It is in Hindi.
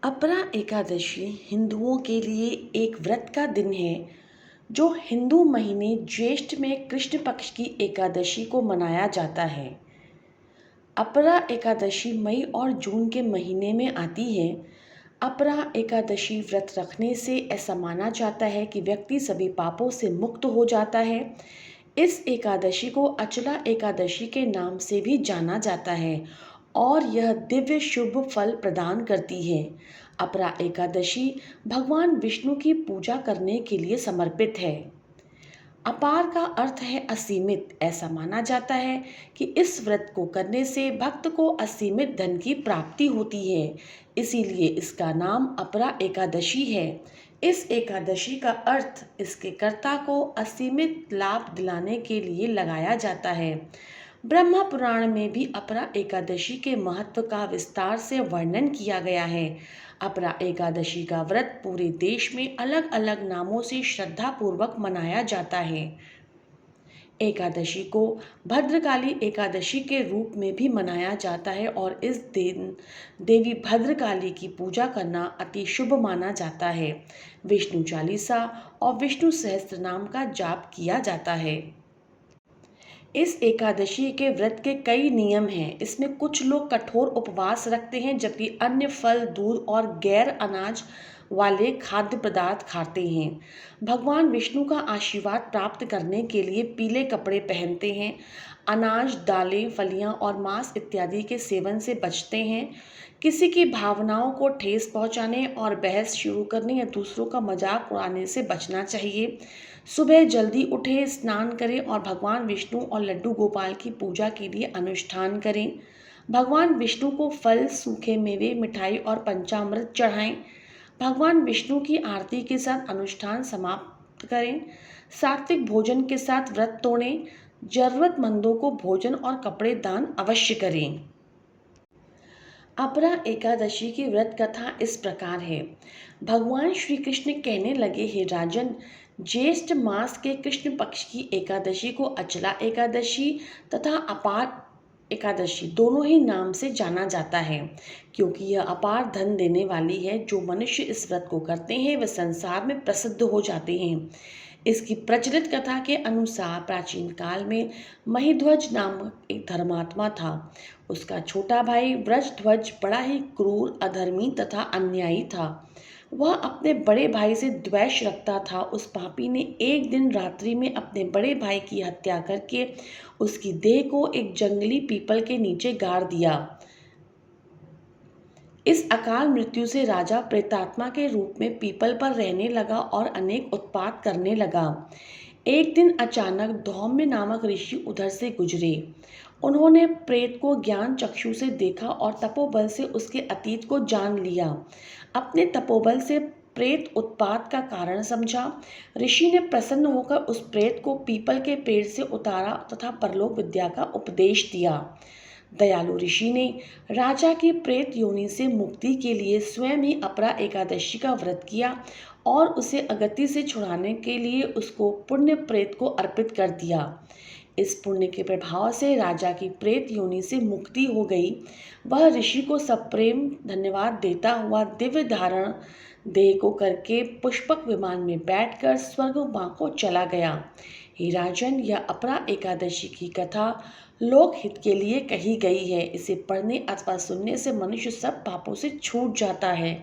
अपरा एकादशी हिंदुओं के लिए एक व्रत का दिन है जो हिंदू महीने ज्येष्ठ में कृष्ण पक्ष की एकादशी को मनाया जाता है। अपरा एकादशी मई और जून के महीने में आती है। अपरा एकादशी व्रत रखने से ऐसा माना जाता है कि व्यक्ति सभी पापों से मुक्त हो जाता है। इस एकादशी को अचला एकादशी के नाम से भी जाना जाता है और यह दिव्य शुभ फल प्रदान करती है। अपरा एकादशी भगवान विष्णु की पूजा करने के लिए समर्पित है। अपार का अर्थ है असीमित। ऐसा माना जाता है कि इस व्रत को करने से भक्त को असीमित धन की प्राप्ति होती है, इसीलिए इसका नाम अपरा एकादशी है। इस एकादशी का अर्थ इसके कर्ता को असीमित लाभ दिलाने के लिए लगाया जाता है। ब्रह्म पुराण में भी अपरा एकादशी के महत्व का विस्तार से वर्णन किया गया है। अपरा एकादशी का व्रत पूरे देश में अलग अलग नामों से श्रद्धापूर्वक मनाया जाता है। एकादशी को भद्रकाली एकादशी के रूप में भी मनाया जाता है और इस दिन देवी भद्रकाली की पूजा करना अति शुभ माना जाता है। विष्णु चालीसा और विष्णु सहस्त्र नाम का जाप किया जाता है। इस एकादशी के व्रत के कई नियम हैं। इसमें कुछ लोग कठोर उपवास रखते हैं, जबकि अन्य फल, दूध और गैर अनाज वाले खाद्य पदार्थ खाते हैं। भगवान विष्णु का आशीर्वाद प्राप्त करने के लिए पीले कपड़े पहनते हैं, अनाज, दालें, फलियां और मांस इत्यादि के सेवन से बचते हैं। किसी की भावनाओं को ठेस पहुंचाने और बहस शुरू करने या दूसरों का मजाक उड़ाने से बचना चाहिए। सुबह जल्दी उठें, स्नान करें और भगवान विष्णु और लड्डू गोपाल की पूजा के लिए अनुष्ठान करें। भगवान विष्णु को फल, सूखे मेवे, मिठाई और पंचामृत चढ़ाएं। भगवान विष्णु की आरती के साथ अनुष्ठान समाप्त करें। सात्विक भोजन के साथ व्रत तोड़ें। जरूरतमंदों को भोजन और कपड़े दान अवश्य करें। अपरा एकादशी की व्रत कथा इस प्रकार है। भगवान श्री कृष्ण कहने लगे, हे राजन, ज्येष्ठ मास के कृष्ण पक्ष की एकादशी को अचला एकादशी तथा अपार एकादशी दोनों ही नाम से जाना जाता है, क्योंकि यह अपार धन देने वाली है। जो मनुष्य इस व्रत को करते हैं वे संसार में प्रसिद्ध हो जाते हैं। इसकी प्रचलित कथा के अनुसार प्राचीन काल में महिध्वज नामक एक धर्मात्मा था। उसका छोटा भाई व्रजध्वज बड़ा ही क्रूर, अधर्मी तथा अन्यायी था। वह अपने बड़े भाई से द्वेष रखता था। उस पापी ने एक दिन रात्रि में अपने बड़े भाई की हत्या करके उसकी देह को एक जंगली पीपल के नीचे गाड़ दिया। इस अकाल मृत्यु से राजा प्रेतात्मा के रूप में पीपल पर रहने लगा और अनेक उत्पात करने लगा। एक दिन अचानक धौम्य नामक ऋषि उधर से गुजरे। उन्होंने प्रेत को ज्ञान चक्षु से देखा और तपोबल से उसके अतीत को जान लिया। अपने तपोबल से प्रेत उत्पात का कारण समझा। ऋषि ने प्रसन्न होकर उस प्रेत को पीपल के पेड़ से उतारा तथा परलोक विद्या का उपदेश दिया। दयालु ऋषि ने राजा की प्रेत योनि से मुक्ति के लिए स्वयं ही अपरा एकादशी का व्रत किया और उसे अगति से छुड़ाने के लिए उसको पुण्य प्रेत को अर्पित कर दिया। इस पुण्य के प्रभाव से राजा की प्रेत योनि से मुक्ति हो गई। वह ऋषि को सप्रेम धन्यवाद देता हुआ दिव्य धारण देह को करके पुष्पक विमान में बैठकर स्वर्ग को चला गया। हे राजन, यह अपरा एकादशी की कथा लोक हित के लिए कही गई है। इसे पढ़ने अथवा सुनने से मनुष्य सब पापों से छूट जाता है।